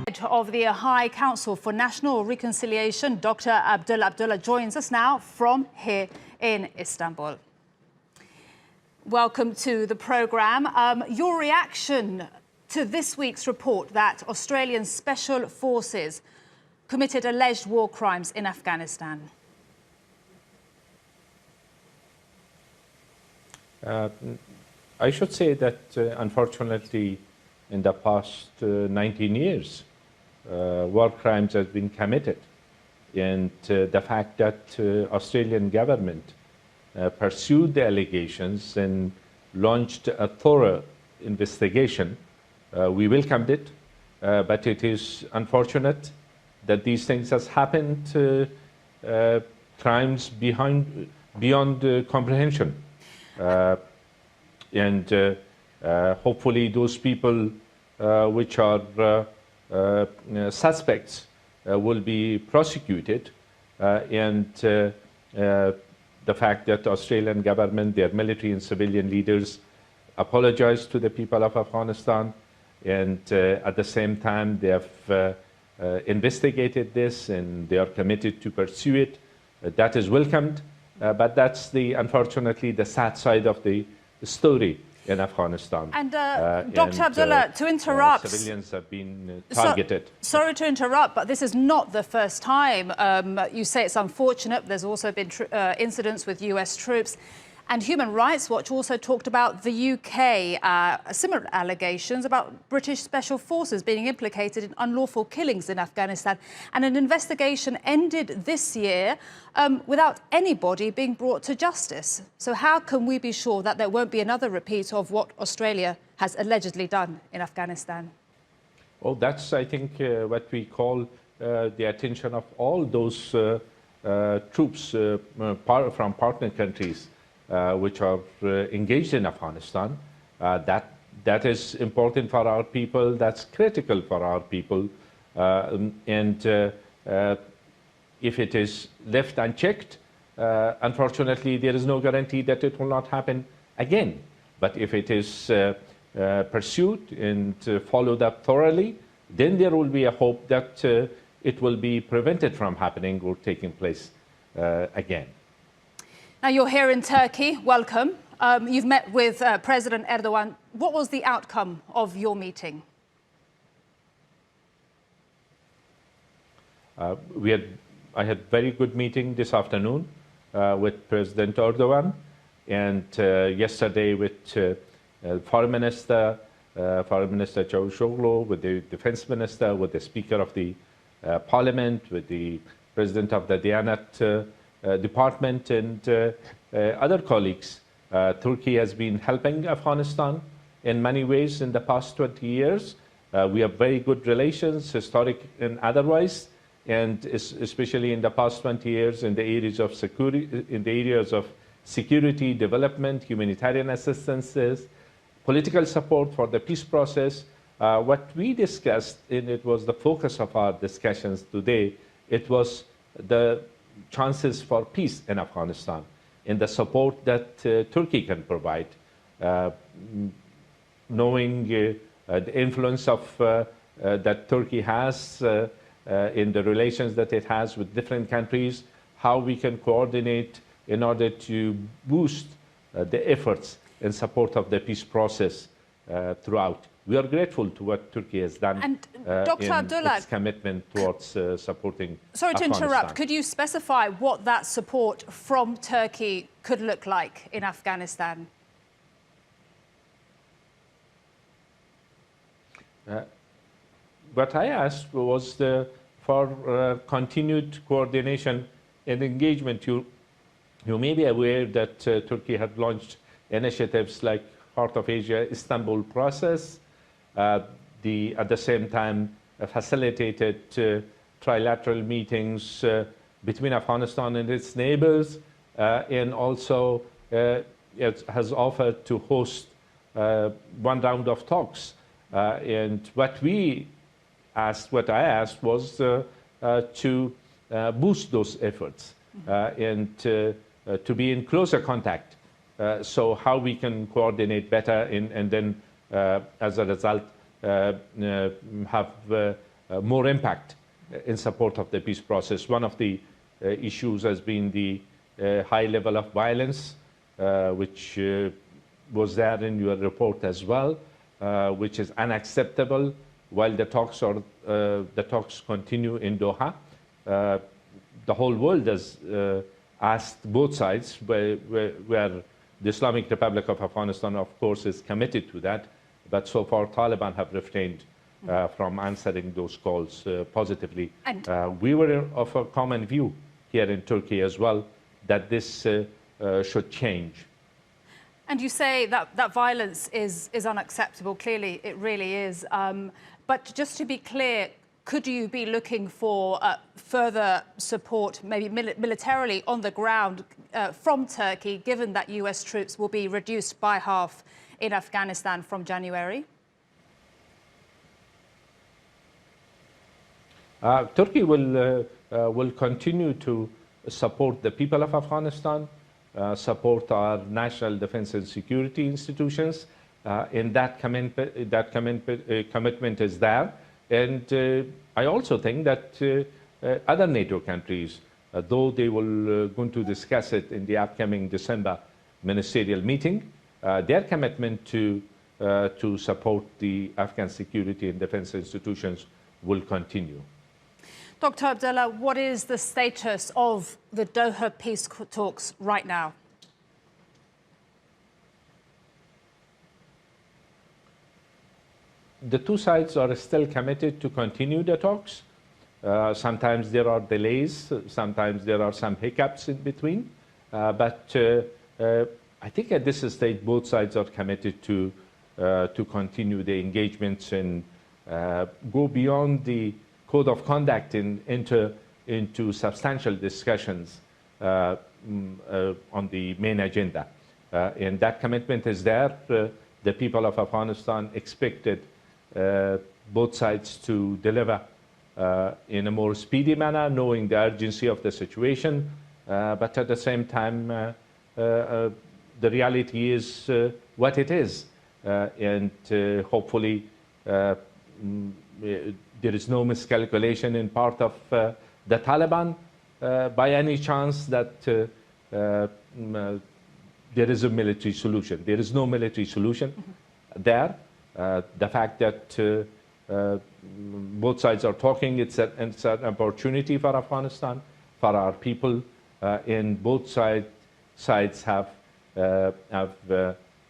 Of the High Council for National Reconciliation, Dr. Abdullah joins us now from here in Istanbul. Welcome to the programme. Your reaction to this week's report that Australian special forces committed alleged war crimes in Afghanistan? I should say that, unfortunately, in the past 19 years, war crimes have been committed. And the fact that Australian government pursued the allegations and launched a thorough investigation, we welcomed it. But it is unfortunate that these things has happened, crimes beyond comprehension. And hopefully those people which are suspects will be prosecuted, and the fact that the Australian government, their military and civilian leaders apologized to the people of Afghanistan, and at the same time they have investigated this and they are committed to pursue it. That is welcomed, but that's unfortunately the sad side of the story in Afghanistan. And Dr. Abdullah, to interrupt, civilians have been targeted. Sorry to interrupt, but this is not the first time. You say it's unfortunate. There's also been incidents with US troops. And Human Rights Watch also talked about the UK, similar allegations about British special forces being implicated in unlawful killings in Afghanistan. And an investigation ended this year without anybody being brought to justice. So how can we be sure that there won't be another repeat of what Australia has allegedly done in Afghanistan? Well, that's, I think, what we call the attention of all those troops from partner countries which are engaged in Afghanistan. That is important for our people. That's critical for our people. And if it is left unchecked, unfortunately, there is no guarantee that it will not happen again. But if it is pursued and followed up thoroughly, then there will be a hope that it will be prevented from happening or taking place again. Now, you're here in Turkey. Welcome. You've met with President Erdogan. What was the outcome of your meeting? I had very good meeting this afternoon with President Erdogan, and yesterday with Foreign Minister Çavuşoğlu, with the Defense Minister, with the Speaker of the Parliament, with the President of the Diyanet Department, and other colleagues. Turkey has been helping Afghanistan in many ways in the past 20 years. We have very good relations, historic and otherwise, and especially in the past 20 years in the areas of security, development, humanitarian assistances, political support for the peace process. What we discussed, and it was the focus of our discussions today, it was the chances for peace in Afghanistan and the support that Turkey can provide, knowing the influence of that Turkey has in the relations that it has with different countries, how we can coordinate in order to boost the efforts in support of the peace process throughout. We are grateful to what Turkey has done Dr. in Abdullah, its commitment towards supporting Sorry to Afghanistan. interrupt. Could you specify what that support from Turkey could look like in Afghanistan? What I asked was for continued coordination and engagement. You may be aware that Turkey had launched initiatives like Heart of Asia Istanbul process, at the same time facilitated trilateral meetings between Afghanistan and its neighbors, and also it has offered to host one round of talks. And what I asked was to boost those efforts and to be in closer contact. So how we can coordinate better and then as a result have more impact in support of the peace process. One of the issues has been the high level of violence, which was there in your report as well, which is unacceptable while the talks continue in Doha. The whole world has asked both sides, where the Islamic Republic of Afghanistan, of course, is committed to that, but so far Taliban have refrained from answering those calls positively. We were of a common view here in Turkey as well, that this should change. And you say that violence is unacceptable. Clearly, it really is. But just to be clear, could you be looking for further support, maybe militarily on the ground from Turkey, given that US troops will be reduced by half in Afghanistan from January? Turkey will continue to support the people of Afghanistan, support our national defense and security institutions, and that commitment is there. And I also think that other NATO countries, though they will going to discuss it in the upcoming December ministerial meeting, their commitment to support the Afghan security and defense institutions will continue. Dr. Abdullah, what is the status of the Doha peace talks right now? The two sides are still committed to continue the talks. Sometimes there are delays, sometimes there are some hiccups in between. But I think at this stage, both sides are committed to continue the engagements and go beyond the code of conduct and enter into substantial discussions on the main agenda. And that commitment is there. The people of Afghanistan expected both sides to deliver in a more speedy manner, knowing the urgency of the situation. But at the same time, the reality is what it is. And hopefully, there is no miscalculation in part of the Taliban by any chance that there is a military solution. There is no military solution there. The fact that both sides are talking, it's an opportunity for Afghanistan, for our people, and both sides have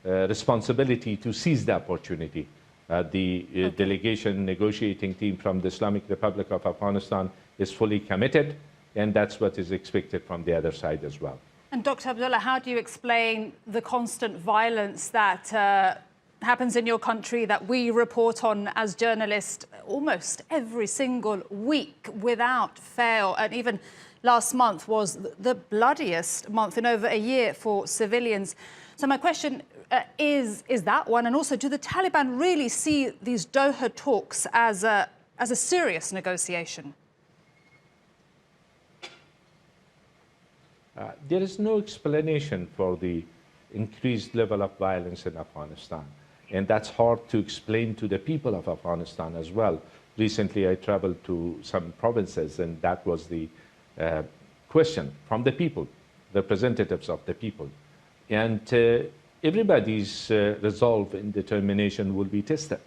responsibility to seize the opportunity. The delegation negotiating team from the Islamic Republic of Afghanistan is fully committed, and that's what is expected from the other side as well. And Dr. Abdullah, how do you explain the constant violence that happens in your country, that we report on as journalists almost every single week without fail? And even last month was the bloodiest month in over a year for civilians. So my question is that one, and also, do the Taliban really see these Doha talks as a serious negotiation? There is no explanation for the increased level of violence in Afghanistan. And that's hard to explain to the people of Afghanistan as well. Recently, I traveled to some provinces, and that was the question from the people, representatives of the people. And everybody's resolve and determination will be tested.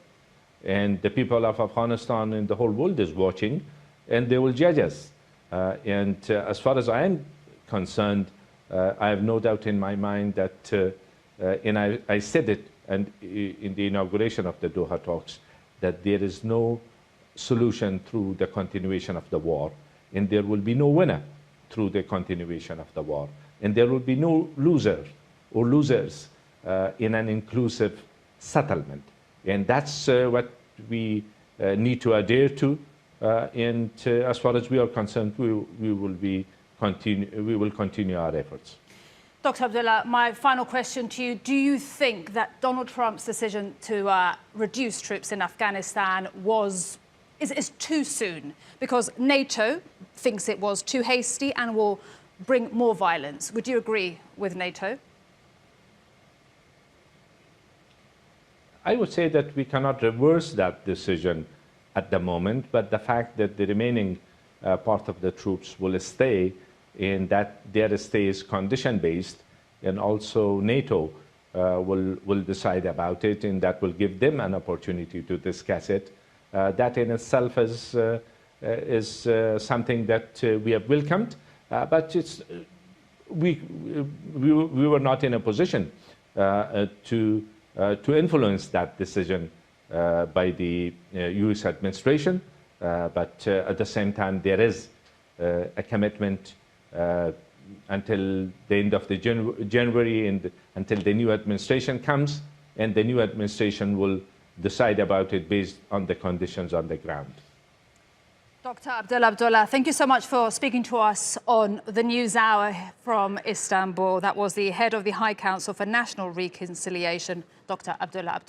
And the people of Afghanistan and the whole world is watching, and they will judge us. As far as I am concerned, I have no doubt in my mind that, and I said it and in the inauguration of the Doha talks, that there is no solution through the continuation of the war, and there will be no winner through the continuation of the war, and there will be no loser or losers in an inclusive settlement. And that's what we need to adhere to. As far as we are concerned, we will continue our efforts. Dr. Abdullah, my final question to you. Do you think that Donald Trump's decision to reduce troops in Afghanistan is too soon? Because NATO thinks it was too hasty and will bring more violence. Would you agree with NATO? I would say that we cannot reverse that decision at the moment, but the fact that the remaining part of the troops will stay, and that their stay is condition-based, and also NATO will decide about it, and that will give them an opportunity to discuss it. That in itself is something that we have welcomed, but we were not in a position to influence that decision by the U.S. administration. But at the same time, there is a commitment until the end of the January and until the new administration comes, and the new administration will decide about it based on the conditions on the ground. Dr. Abdullah, thank you so much for speaking to us on the News Hour from Istanbul. That was the head of the High Council for National Reconciliation, Dr. Abdullah.